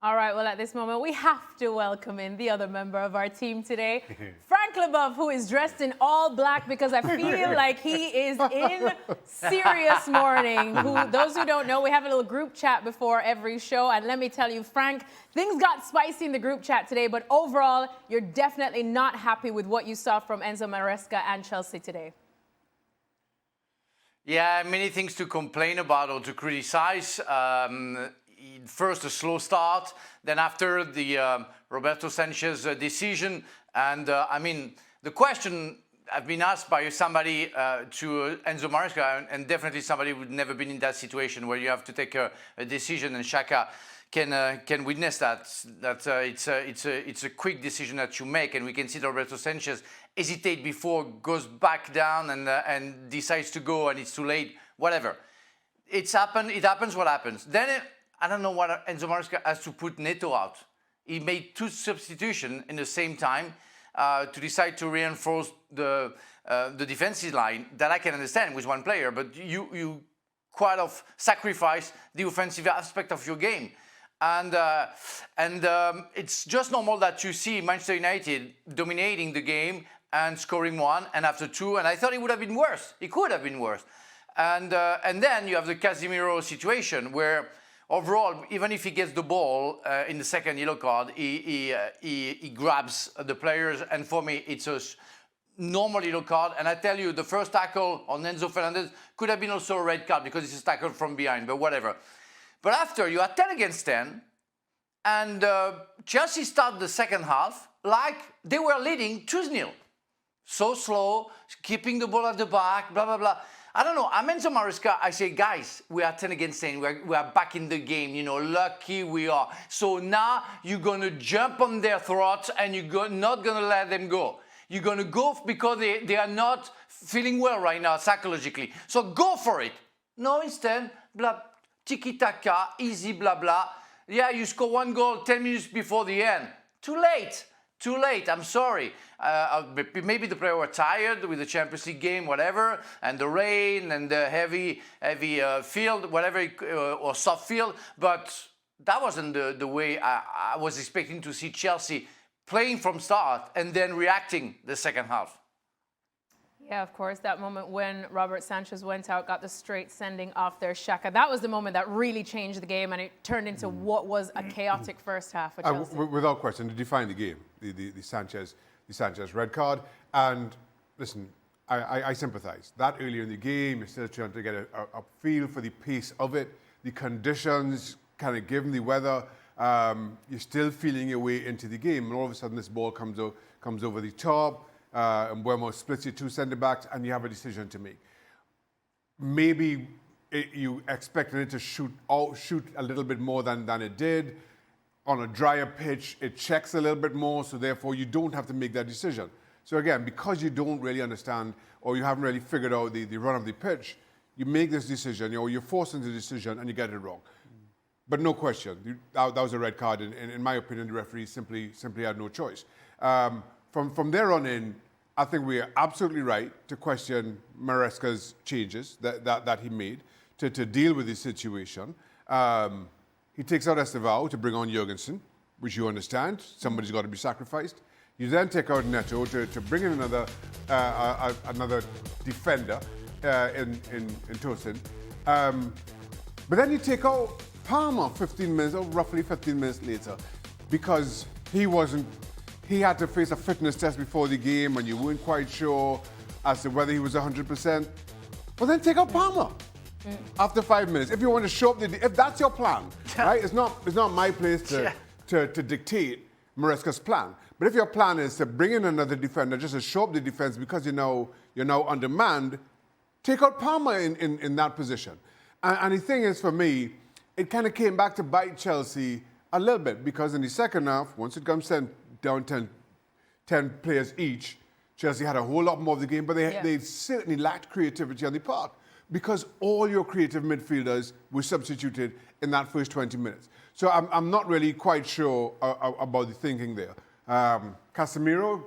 All right, well, at this moment, we have to welcome in the other member of our team today, Frank Lebouef, who is dressed in all black because I feel like he is in serious mourning. Those who don't know, we have a little group chat before every show. And let me tell you, Frank, things got spicy in the group chat today, but overall, you're definitely not happy with what you saw from Enzo Maresca and Chelsea today. Yeah, many things to complain about or to criticize. First, a slow start. Then after the Roberto Sanchez decision. And I mean, the question I've been asked by somebody to Enzo Maresca, and definitely somebody who'd never been in that situation where you have to take a decision, and Shaka can witness that it's a quick decision that you make, and we can see Roberto Sanchez hesitate before, goes back down and decides to go, and it's too late. Whatever, it's happened. It happens. What happens then? I don't know what Enzo Maresca has to put Neto out. He made 2 substitutions in the same time to decide to reinforce the defensive line. That I can understand with one player, but you quite of sacrifice the offensive aspect of your game. And it's just normal that you see Manchester United dominating the game and scoring 1 and after 2. And I thought it would have been worse. It could have been worse. And then you have the Casemiro situation where overall, even if he gets the ball in the second yellow card, he grabs the players. And for me, it's a normal yellow card. And I tell you, the first tackle on Enzo Fernandez could have been also a red card because it's a tackle from behind, but whatever. But after, you are 10 against 10, and Chelsea start the second half like they were leading 2-0. So slow, keeping the ball at the back, blah, blah, blah. I don't know, I'm Enzo Maresca, I say, guys, we are 10 against 10, we are back in the game, you know, lucky we are. So now you're going to jump on their throats and you're not going to let them go. You're going to go because they are not feeling well right now psychologically. So go for it. No, instead, blah, tiki-taka, easy, blah, blah. Yeah, you score 1 goal 10 minutes before the end. Too late. Too late, I'm sorry. Maybe the players were tired with the Champions League game, whatever, and the rain and the heavy field, whatever, or soft field. But that wasn't the way I was expecting to see Chelsea playing from start and then reacting the second half. Yeah, of course, that moment when Robert Sanchez went out, got the straight sending off there, Shaka. That was the moment that really changed the game, and it turned into what was a chaotic first half for Chelsea. Without question, to define the game, the Sanchez red card. And listen, I sympathise. That earlier in the game, you're still trying to get a feel for the pace of it, the conditions, kind of given the weather. You're still feeling your way into the game, and all of a sudden this ball comes over the top. And Mbeumo splits your 2 centre-backs, and you have a decision to make. Maybe you expected it to shoot a little bit more than it did. On a drier pitch, it checks a little bit more, so therefore you don't have to make that decision. So again, because you don't really understand or you haven't really figured out the run of the pitch, you make this decision, or you're forced into the decision and you get it wrong. But no question, that was a red card. In my opinion, the referee simply had no choice. From there on in, I think we are absolutely right to question Maresca's changes that he made to deal with this situation. He takes out Estevao to bring on Jurgensen, which you understand. Somebody's got to be sacrificed. You then take out Neto to bring in another defender in Tosin. But then you take out Palmer 15 minutes, or roughly 15 minutes later, because he had to face a fitness test before the game and you weren't quite sure as to whether he was 100%. Well, then take out Palmer after 5 minutes. If you want to show up, if that's your plan, right? It's not my place to dictate Maresca's plan. But if your plan is to bring in another defender just to show up the defense because you're now undermanned, take out Palmer in that position. And the thing is, for me, it kind of came back to bite Chelsea a little bit, because in the second half, once it comes down 10 players each, Chelsea had a whole lot more of the game, but they certainly lacked creativity on the part, because all your creative midfielders were substituted in that first 20 minutes. So I'm not really quite sure about the thinking there. Casemiro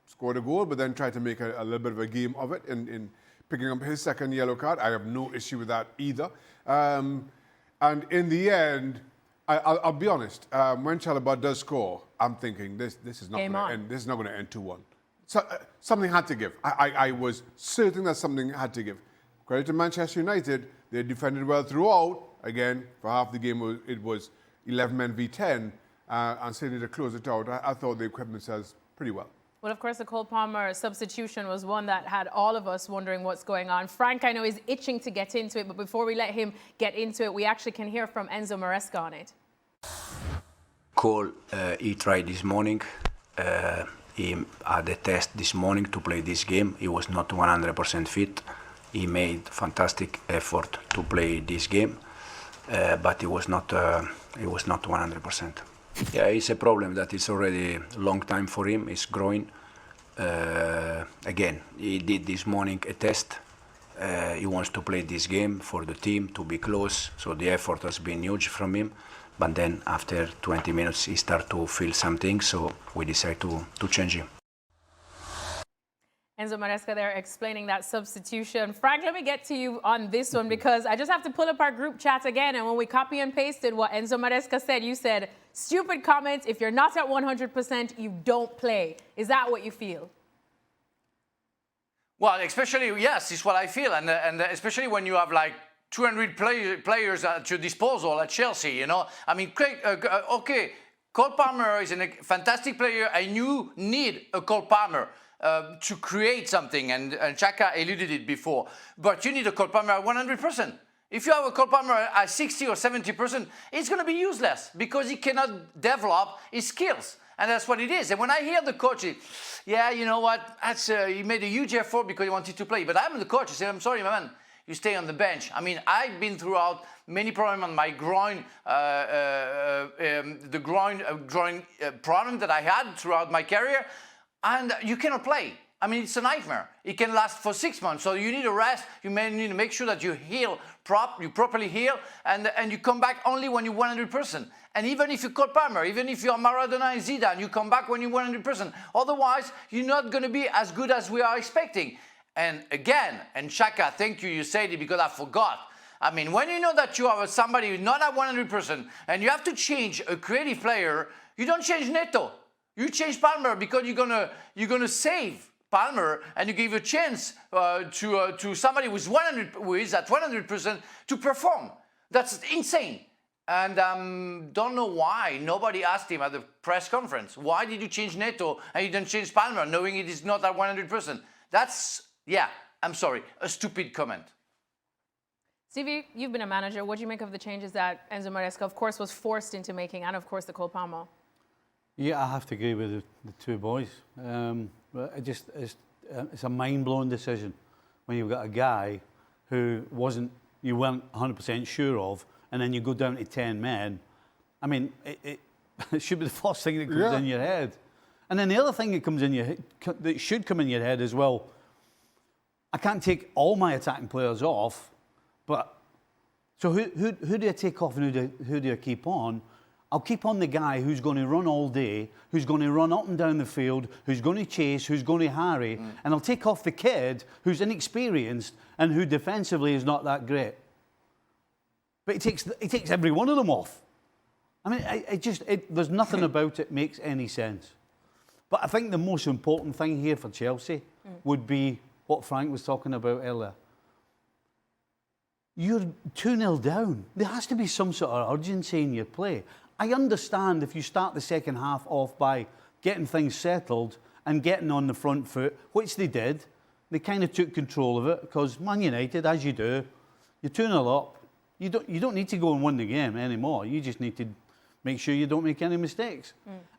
scored a goal, but then tried to make a little bit of a game of it in picking up his second yellow card. I have no issue with that either. And in the end, I'll be honest. When Chalobah does score, I'm thinking this is not Game going to on. end. This is not going to end 2-1. So something had to give. I was certain that something had to give. Credit to Manchester United. They defended well throughout. Again, for half the game, it was 11 men v 10, and certainly to close it out, I thought they equipped themselves pretty well. Well, of course, the Cole Palmer substitution was one that had all of us wondering what's going on. Frank, I know, is itching to get into it, but before we let him get into it, we actually can hear from Enzo Maresca on it. Cole, he tried this morning. He had a test this morning to play this game. He was not 100% fit. He made fantastic effort to play this game, but he was not 100%. Yeah, it's a problem that it's already a long time for him. He's growing. Again, he did this morning a test. He wants to play this game for the team, to be close. So the effort has been huge from him. But then after 20 minutes, he started to feel something. So we decided to change him. Enzo Maresca there explaining that substitution. Frank, let me get to you on this one because I just have to pull up our group chat again. And when we copy and pasted what Enzo Maresca said, you said, stupid comment, if you're not at 100%, you don't play. Is that what you feel? Well, especially, yes, it's what I feel. And especially when you have like 200 players at your disposal at Chelsea, you know. I mean, okay, Cole Palmer is a fantastic player, and you need a Cole Palmer to create something, and Shaka alluded it before. But you need a Cole Palmer at 100%. If you have a Cole Palmer at 60 or 70%, it's going to be useless because he cannot develop his skills. And that's what it is. And when I hear the coach, yeah, you know what, he made a huge effort because he wanted to play. But I'm the coach. I said, I'm sorry, my man, you stay on the bench. I mean, I've been throughout many problems on my groin, the groin problem that I had throughout my career. And you cannot play. I mean, it's a nightmare. It can last for 6 months. So you need a rest. You may need to make sure that you heal, you properly heal, and you come back only when you're 100%. And even if you're Cole Palmer, even if you're Maradona and Zidane, you come back when you're 100%. Otherwise, you're not going to be as good as we are expecting. And again, and Shaka, thank you, you said it because I forgot. I mean, when you know that you have somebody who's not at 100% and you have to change a creative player, you don't change Neto. You change Palmer because you're gonna save Palmer and you give a chance to somebody who is at 100% to perform. That's insane. And don't know why nobody asked him at the press conference. Why did you change Neto and you didn't change Palmer, knowing it is not at 100%? That's, yeah, I'm sorry, a stupid comment. Stevie, you've been a manager. What do you make of the changes that Enzo Maresca, of course, was forced into making, and of course the Cole Palmer? Yeah, I have to agree with the two boys. It's a mind-blowing decision when you've got a guy who you weren't 100% sure of, and then you go down to 10 men. I mean, it should be the first thing that comes in your head. And then the other thing that comes in your head, that should come in your head as well, I can't take all my attacking players off, but so who do I take off and who do I keep on? I'll keep on the guy who's going to run all day, who's going to run up and down the field, who's going to chase, who's going to harry, and I'll take off the kid who's inexperienced and who defensively is not that great. But he takes every one of them off. I mean, there's nothing about it makes any sense. But I think the most important thing here for Chelsea would be what Frank was talking about earlier. You're 2-0 down. There has to be some sort of urgency in your play. I understand if you start the second half off by getting things settled and getting on the front foot, which they did. They kind of took control of it because Man United, as you do, you're 2-0 up. You don't need to go and win the game anymore. You just need to make sure you don't make any mistakes.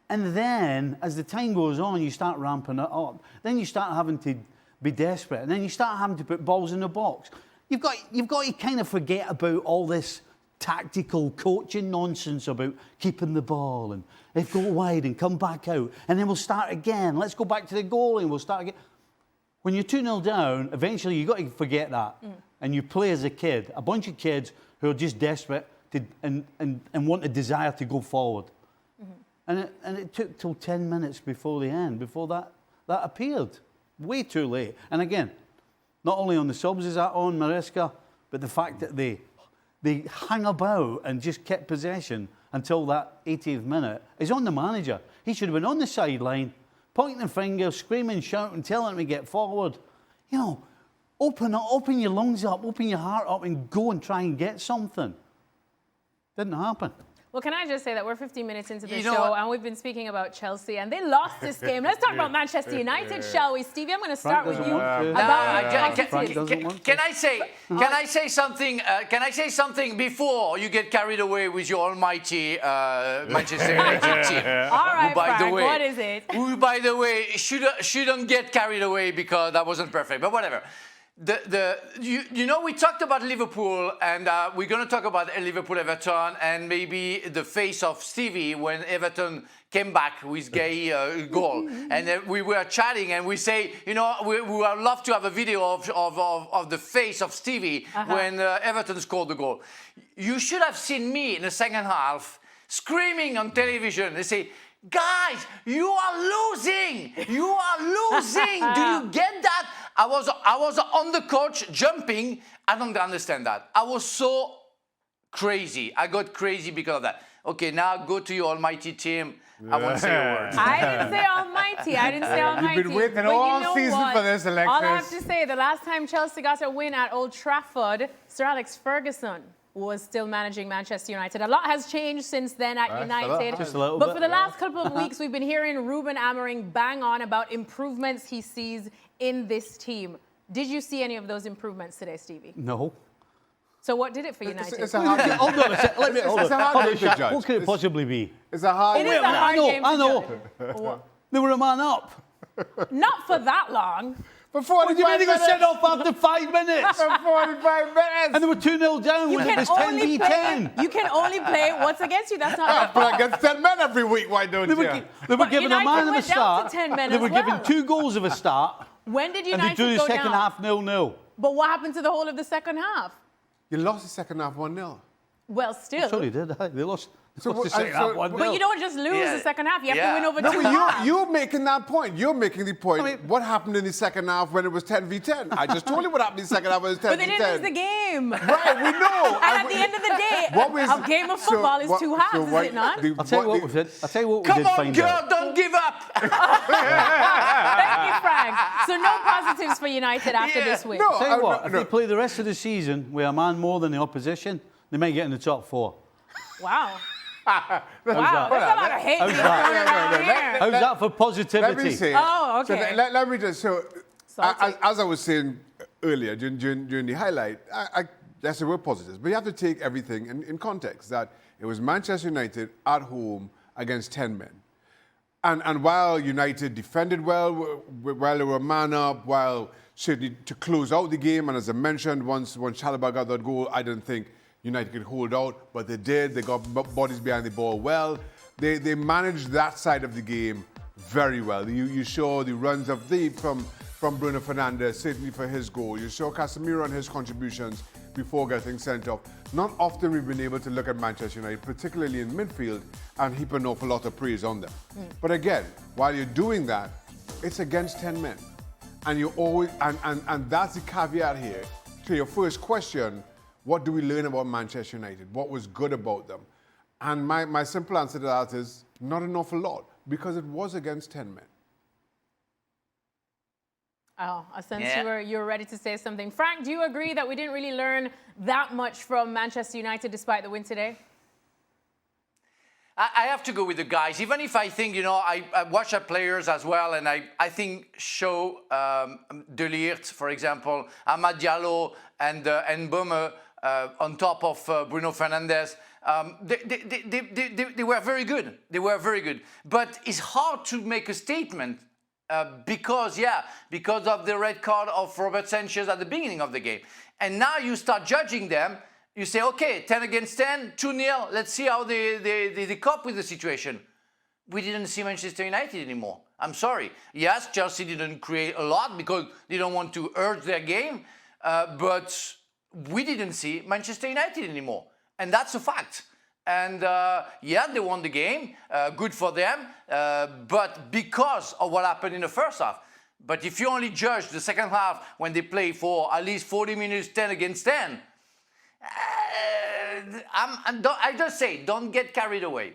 And then, as the time goes on, you start ramping it up. Then you start having to be desperate. And then you start having to put balls in the box. You've got to kind of forget about all this tactical coaching nonsense about keeping the ball and if go wide and come back out and then we'll start again. Let's go back to the goal and we'll start again. When you're 2-0 down, eventually you've got to forget that. And you play as a kid, a bunch of kids who are just desperate and want a desire to go forward. And it took till 10 minutes before the end, before that appeared. Way too late. And again, not only on the subs is that on Maresca, but the fact that they hung about and just kept possession until that 80th minute is on the manager. He should have been on the sideline, pointing fingers, screaming, shouting, telling him to get forward. You know, open your lungs up, open your heart up, and go and try and get something. Didn't happen. Well, can I just say that we're 15 minutes into the You know show what? and we've been speaking about Chelsea and they lost this game. Let's talk about Manchester United, shall we? Stevie, I'm going to start with doesn't you. want to. About Frank doesn't want to. Can I say something? Can I say something before you get carried away with your almighty Manchester United team? All right, Who, by Frank, the way, what is it? Who, by the way, shouldn't get carried away because that wasn't perfect. But whatever. You know, we talked about Liverpool, and we're going to talk about Liverpool-Everton and maybe the face of Stevie when Everton came back with gay goal. And we were chatting, and we say, you know, we would love to have a video of the face of Stevie when Everton scored the goal. You should have seen me in the second half screaming on television. They say, guys, you are losing! You are losing! Do you get that? I was on the coach jumping. I don't understand that. I was so crazy. I got crazy because of that. Okay, now go to your almighty team. I won't say a word. I didn't say almighty. I didn't say almighty. You've been waiting But all you know season what? for this, Alexis. All I have to say, the last time Chelsea got a win at Old Trafford, Sir Alex Ferguson was still managing Manchester United. A lot has changed since then at United. Just a little but bit. for the last couple of weeks, we've been hearing Ruben Amorim bang on about improvements he sees in this team. Did you see any of those improvements today, Stevie? No. So what did it for United? It's a hard game. Hold on a sec. Let me, hold It's a on. hard Hold on, game to Shaq. judge. What could it possibly be? It's a hard It is game. a hard game to I know. judge. They were a man up. Not for that long. For What do you 45 mean they got minutes. sent off after 5 minutes? For 45 minutes. And they were 2-0 down You when it can was 10 only v play. 10. You can only play what's against you. That's not. But against 10 men every week, why don't They you? were, they were But given a United man of a went down to start. 10 men They as were given well. 2 goals of a start. When did And they United drew the go second down? half 0-0. But what happened to the whole of the second half? You lost the second half 1-0. Well, still. Sorry, did I? They lost So the what- second so- half but 1-0. But you don't just lose Yeah. the second half. You have Yeah. to win over No, two but halves. you're making that point. You're making the point. I mean- What happened in the second half when it was 10 v 10? I just told you what happened in the second half when it was 10 But v they 10. didn't lose the game. Right, we know. And at the end of the day, a game of football is 2 halves, is it not? I'll tell you what we did. I'll tell you what we Come did on, find girl, out. don't give up. Thank you, Frank. So no positives for United after Yeah. this win. No, Tell you what, if no. they play the rest of the season with a man more than the opposition, they might get in the top 4. Wow. Wow, there's a lot of hate being thrown around here. How's that for positivity? Let me say. Oh, So okay. let me just. So, Salty. as I was saying earlier during the highlight, that's the word positives. But you have to take everything in context. That it was Manchester United at home against 10 men. And while United defended well, while they were man up, while certainly to close out the game, and as I mentioned, once Chalobah got that goal, I didn't think United could hold out, but they did. They got bodies behind the ball well. They managed that side of the game very well. You saw the runs of deep from Bruno Fernandes, certainly for his goal. You saw Casemiro and his contributions before getting sent off. Not often we've been able to look at Manchester United, particularly in midfield, and heap an awful lot of praise on them. But again, while you're doing that, it's against 10 men. And you always and that's the caveat here to your first question. What do we learn about Manchester United? What was good about them? And my simple answer to that is not an awful lot, because it was against 10 men. Oh, I sense Yeah. you were ready to say something. Frank, do you agree that we didn't really learn that much from Manchester United despite the win today? I have to go with the guys, even if I think, you know, I watch our players as well, and I think Shaw, De Ligt, for example, Amad Diallo, and Böhme on top of Bruno Fernandes, they were very good. They were very good. But it's hard to make a statement because of the red card of Robert Sanchez at the beginning of the game. And now you start judging them. You say, okay, 10 against 10, 2-0, let's see how they cope with the situation. We didn't see Manchester United anymore. I'm sorry. Yes, Chelsea didn't create a lot because they don't want to urge their game, but we didn't see Manchester United anymore. And that's a fact. And they won the game, good for them, but because of what happened in the first half. But if you only judge the second half when they play for at least 40 minutes, 10 against 10, I just say, don't get carried away.